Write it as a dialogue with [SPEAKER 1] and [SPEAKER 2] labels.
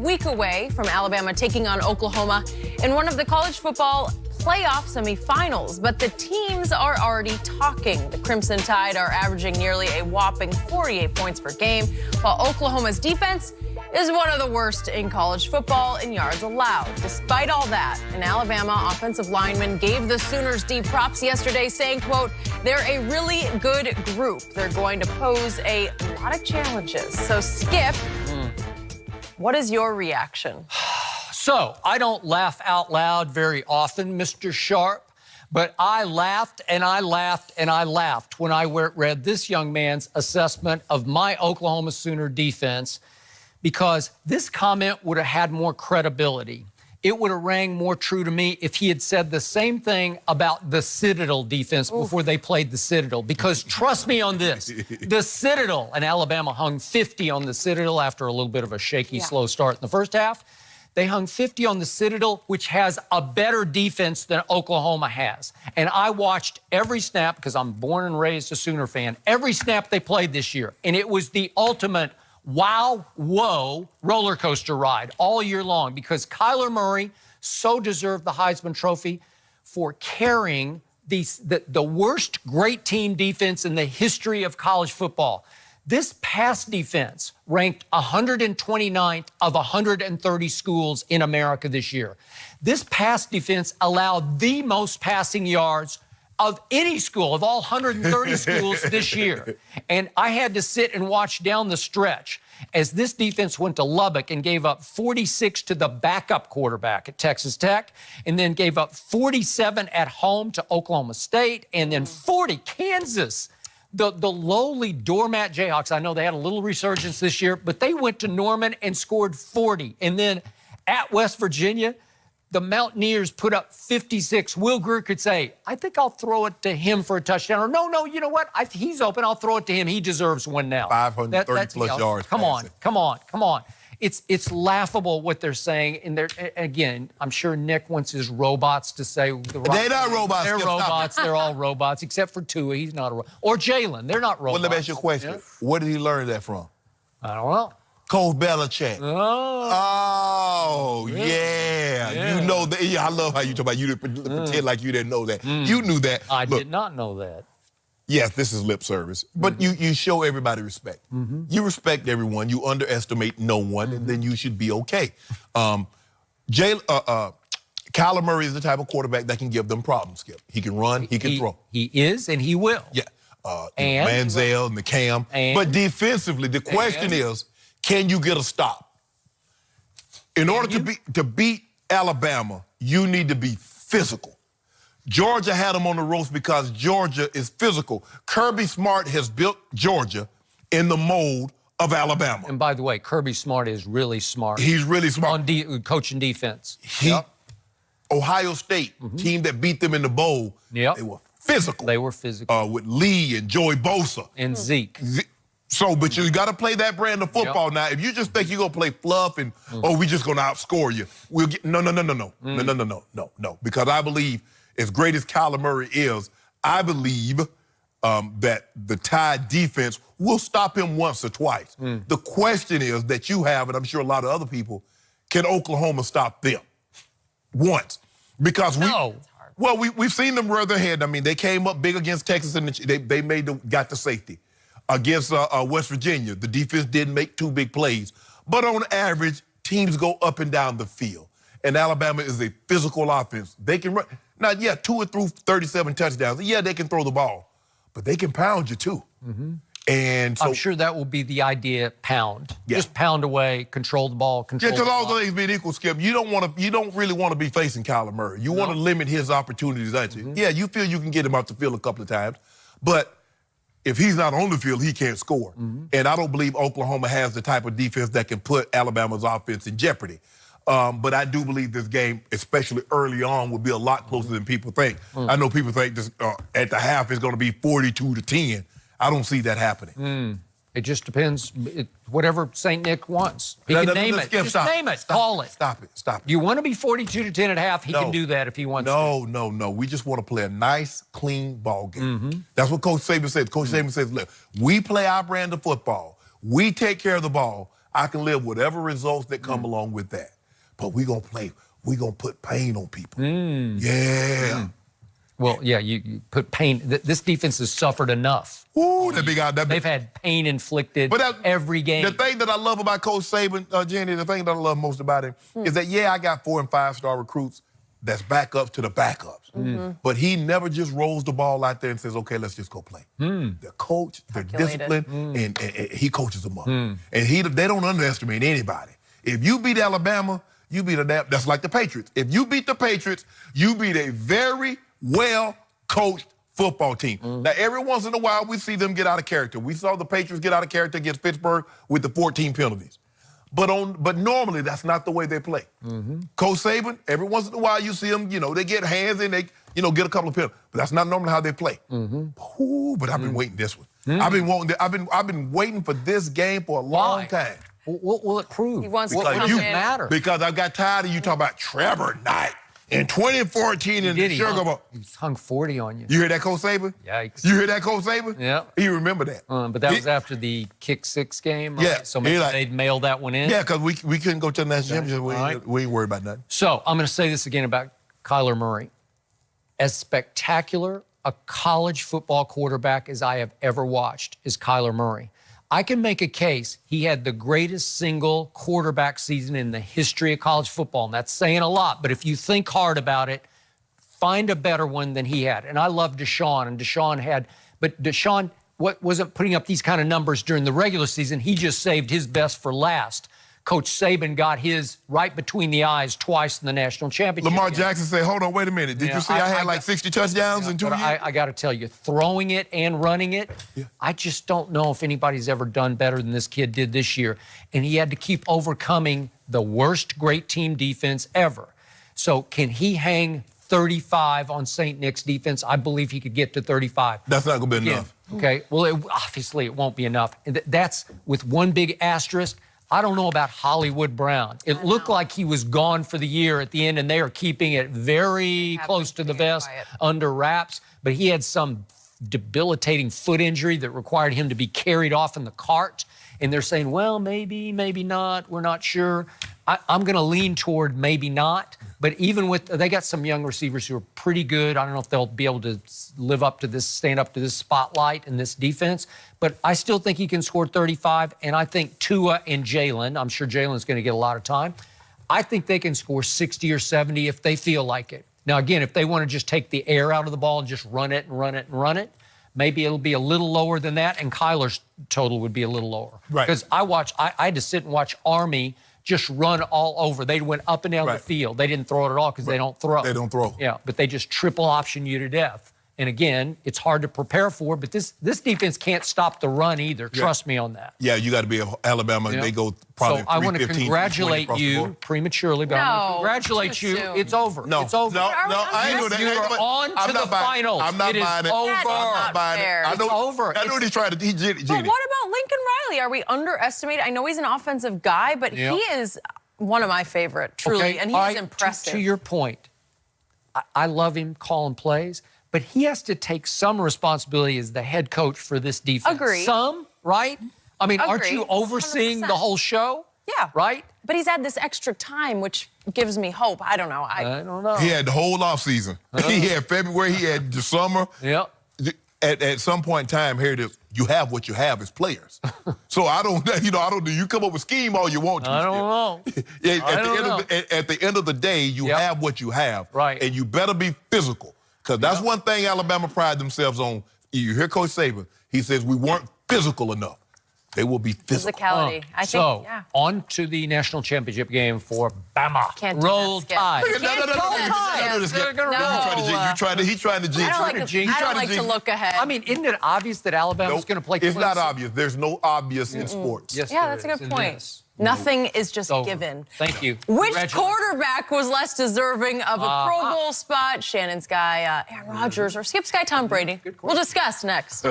[SPEAKER 1] week away from Alabama taking on Oklahoma in one of the college football playoff semifinals, but the teams are already talking. The Crimson Tide are averaging nearly a whopping 48 points per game, while Oklahoma's defense is one of the worst in college football in yards allowed. Despite all that, an Alabama offensive lineman gave the Sooners deep props yesterday, saying, quote, they're a really good group. They're going to pose a lot of challenges. So, Skip, what is your reaction?
[SPEAKER 2] So, I don't laugh out loud very often, Mr. Sharp, but I laughed and I laughed and I laughed when I read this young man's assessment of my Oklahoma Sooner defense, because this comment would have had more credibility. It would have rang more true to me if he had said the same thing about the Citadel defense before they played the Citadel. Because trust me on this, the Citadel, and Alabama hung 50 on the Citadel after a little bit of a shaky, slow start in the first half. They hung 50 on the Citadel, which has a better defense than Oklahoma has. And I watched every snap, because I'm born and raised a Sooner fan, every snap they played this year. And it was the ultimate wow, whoa, roller coaster ride all year long, because Kyler Murray so deserved the Heisman Trophy for carrying the worst great team defense in the history of college football. This pass defense ranked 129th of 130 schools in America this year. This pass defense allowed the most passing yards of any school, of all 130 schools this year. And I had to sit and watch down the stretch as this defense went to Lubbock and gave up 46 to the backup quarterback at Texas Tech, and then gave up 47 at home to Oklahoma State, and then 40 Kansas. The lowly doormat Jayhawks, I know they had a little resurgence this year, but they went to Norman and scored 40. And then at West Virginia, the Mountaineers put up 56. Will Greer could say, I think I'll throw it to him for a touchdown. Or no, you know what? He's open. I'll throw it to him. He deserves one now.
[SPEAKER 3] 530-plus yards.
[SPEAKER 2] Come on. It's laughable what they're saying. And again, I'm sure Nick wants his robots to say.
[SPEAKER 3] They're not robots.
[SPEAKER 2] They're robots. They're all robots, except for Tua. He's not a robot. Or Jalen. They're not robots.
[SPEAKER 3] Well, let me ask you a question. Yeah. Where did he learn that from?
[SPEAKER 2] I don't know.
[SPEAKER 3] Coach Belichick. Oh, yeah. You know that. Yeah, I love how you talk about you didn't pretend like you didn't know that. You knew that.
[SPEAKER 2] I did not know that.
[SPEAKER 3] Yes, this is lip service, but you show everybody respect. You respect everyone. You underestimate no one, and then you should be okay. Kyler Murray is the type of quarterback that can give them problems, Skip. He can run, he can throw.
[SPEAKER 2] He is, and he will.
[SPEAKER 3] Yeah. Manziel and the Cam. But defensively, the question is, can you get a stop? In order to beat Alabama, you need to be physical. Georgia had them on the ropes because Georgia is physical. Kirby Smart has built Georgia in the mold of Alabama.
[SPEAKER 2] And by the way, Kirby Smart is really smart.
[SPEAKER 3] He's really smart.
[SPEAKER 2] On coaching defense.
[SPEAKER 3] Ohio State, team that beat them in the bowl, they were physical.
[SPEAKER 2] They were physical.
[SPEAKER 3] With Lee and Joey Bosa.
[SPEAKER 2] And Zeke.
[SPEAKER 3] So, but you got to play that brand of football now. If you just think you're going to play fluff and, we just going to outscore you, we'll get, no. Because I believe, as great as Kyler Murray is, I believe that the Tide defense will stop him once or twice. The question is that you have, and I'm sure a lot of other people, can Oklahoma stop them once? Because we've seen them rear their head. I mean, they came up big against Texas, and they got the safety. Against West Virginia, the defense didn't make two big plays. But on average, teams go up and down the field. And Alabama is a physical offense. They can run. Now, Tua threw 37 touchdowns. Yeah, they can throw the ball. But they can pound you, too. And so,
[SPEAKER 2] I'm sure that will be the idea, pound. Just pound away, control the ball, control the ball.
[SPEAKER 3] Yeah, because all things being equal, Skip, you don't really want to be facing Kyler Murray. You want to limit his opportunities, don't you? Yeah, you feel you can get him out the field a couple of times. But if he's not on the field, he can't score. And I don't believe Oklahoma has the type of defense that can put Alabama's offense in jeopardy. But I do believe this game, especially early on, will be a lot closer than people think. I know people think this, at the half it's going to be 42-10. I don't see that happening.
[SPEAKER 2] It just depends. Whatever St. Nick wants. He can name it. Just name it. Call it.
[SPEAKER 3] Stop it.
[SPEAKER 2] You want to be 42-10 at half, he can do that if he wants to.
[SPEAKER 3] No. We just want to play a nice, clean ball game. That's what Coach Saban says. Coach Saban says, look, we play our brand of football. We take care of the ball. I can live whatever results that come along with that. But we're going to play. We're going to put pain on people. Yeah.
[SPEAKER 2] Well, yeah, you put pain. This defense has suffered enough.
[SPEAKER 3] Ooh, that big guy.
[SPEAKER 2] They've had pain inflicted every game.
[SPEAKER 3] The thing that I love about Coach Saban, Jenny, the thing that I love most about him is that, yeah, I got 4- and 5-star recruits that's backups to the backups. But he never just rolls the ball out there and says, okay, let's just go play. The coach, the discipline, and he coaches them up. And they don't underestimate anybody. If you beat Alabama, you beat that's like the Patriots. If you beat the Patriots, you beat a very well-coached football team. Now, every once in a while, we see them get out of character. We saw the Patriots get out of character against Pittsburgh with the 14 penalties. But normally, that's not the way they play. Coach Saban, every once in a while, you see them, they get hands and they, get a couple of penalties. But that's not normally how they play. Ooh, but I've been waiting this one. I've been waiting for this game for a long time.
[SPEAKER 2] What will it prove?
[SPEAKER 1] He wants
[SPEAKER 2] what does it matter?
[SPEAKER 3] Because I got tired of you talking about Trevor Knight in 2014 in the Sugar Bowl.
[SPEAKER 2] He hung 40 on you.
[SPEAKER 3] You hear that, Coach Saban?
[SPEAKER 2] Yikes.
[SPEAKER 3] You hear that, Coach Saban?
[SPEAKER 2] Yeah.
[SPEAKER 3] He remember that.
[SPEAKER 2] But that was after the kick 6 game, right?
[SPEAKER 3] Yeah.
[SPEAKER 2] So maybe they'd mail that one in?
[SPEAKER 3] Yeah, because we couldn't go to the national championship. We ain't worried about nothing.
[SPEAKER 2] So I'm going to say this again about Kyler Murray. As spectacular a college football quarterback as I have ever watched is Kyler Murray. I can make a case he had the greatest single quarterback season in the history of college football, and that's saying a lot. But if you think hard about it, find a better one than he had. And I love Deshaun, and Deshaun wasn't putting up these kind of numbers during the regular season. He just saved his best for last. Coach Saban got his right between the eyes twice in the national championship.
[SPEAKER 3] Lamar Jackson said, hold on, wait a minute. Did you see I had like 60 touchdowns in 2 years?
[SPEAKER 2] I got to tell you, throwing it and running it, I just don't know if anybody's ever done better than this kid did this year. And he had to keep overcoming the worst great team defense ever. So can he hang 35 on St. Nick's defense? I believe he could get to 35.
[SPEAKER 3] That's not going to be enough.
[SPEAKER 2] Okay, well, obviously it won't be enough. And that's with one big asterisk. I don't know about Hollywood Brown. It looked like he was gone for the year at the end, and they are keeping it very close to the vest, under wraps. But he had some debilitating foot injury that required him to be carried off in the cart. And they're saying, well, maybe, maybe not. We're not sure. I'm going to lean toward maybe not. But even with, they got some young receivers who are pretty good. I don't know if they'll be able to live up to this, stand up to this spotlight in this defense. But I still think he can score 35. And I think Tua and Jalen, I'm sure Jalen's going to get a lot of time. I think they can score 60 or 70 if they feel like it. Now, again, if they want to just take the air out of the ball and just run it and run it and run it, maybe it'll be a little lower than that, and Kyler's total would be a little lower.
[SPEAKER 3] Right.
[SPEAKER 2] Because I had to sit and watch Army just run all over. They went up and down the field. They didn't throw it at all because they don't throw.
[SPEAKER 3] They don't throw.
[SPEAKER 2] Yeah, but they just triple option you to death. And again, it's hard to prepare for, but this defense can't stop the run either. Trust me on that.
[SPEAKER 3] Yeah, you got to be Alabama. They go probably
[SPEAKER 2] So I want to congratulate you prematurely, but I want to congratulate you. It's over.
[SPEAKER 3] No,
[SPEAKER 2] it's over.
[SPEAKER 3] No, I ain't doing that.
[SPEAKER 2] You are on to the finals.
[SPEAKER 3] I'm not buying it.
[SPEAKER 2] Over.
[SPEAKER 3] I'm not buying it.
[SPEAKER 1] It's
[SPEAKER 2] over.
[SPEAKER 3] I know what he's trying to do.
[SPEAKER 1] But what about Lincoln Riley? Are we underestimating? I know he's an offensive guy, but he is one of my favorite, truly, and he's impressive.
[SPEAKER 2] To your point, I love him calling plays, but he has to take some responsibility as the head coach for this defense.
[SPEAKER 1] Agreed.
[SPEAKER 2] Some, right? I mean, aren't you overseeing
[SPEAKER 1] 100%.
[SPEAKER 2] the whole show?
[SPEAKER 1] Yeah.
[SPEAKER 2] Right?
[SPEAKER 1] But he's had this extra time, which gives me hope. I don't know.
[SPEAKER 2] I don't know.
[SPEAKER 3] He had the whole offseason. He had February. He had the summer.
[SPEAKER 2] Yep.
[SPEAKER 3] At some point in time, here it is. You have what you have as players. So I don't, you come up with scheme all you want to.
[SPEAKER 2] I don't know.
[SPEAKER 3] At the end of the day, you have what you have.
[SPEAKER 2] Right.
[SPEAKER 3] And you better be physical. Because that's one thing Alabama pride themselves on. You hear Coach Saban, he says we weren't physical enough. They will be physical.
[SPEAKER 1] Physicality. I think,
[SPEAKER 2] on to the national championship game for Bama.
[SPEAKER 1] Can't do
[SPEAKER 2] Roll
[SPEAKER 1] that, Skip.
[SPEAKER 2] Tide.
[SPEAKER 3] He's trying to jinx.
[SPEAKER 1] I don't like to look ahead.
[SPEAKER 2] I mean, isn't it obvious that Alabama's going to play Clemson?
[SPEAKER 3] It's not obvious. There's no obvious in sports.
[SPEAKER 2] Yes,
[SPEAKER 1] yeah, that's a good point. Nothing is just given.
[SPEAKER 2] Thank you.
[SPEAKER 1] Which quarterback was less deserving of a Pro Bowl spot? Shannon's guy, Aaron Rodgers, or Skip's guy, Tom Brady? We'll discuss next.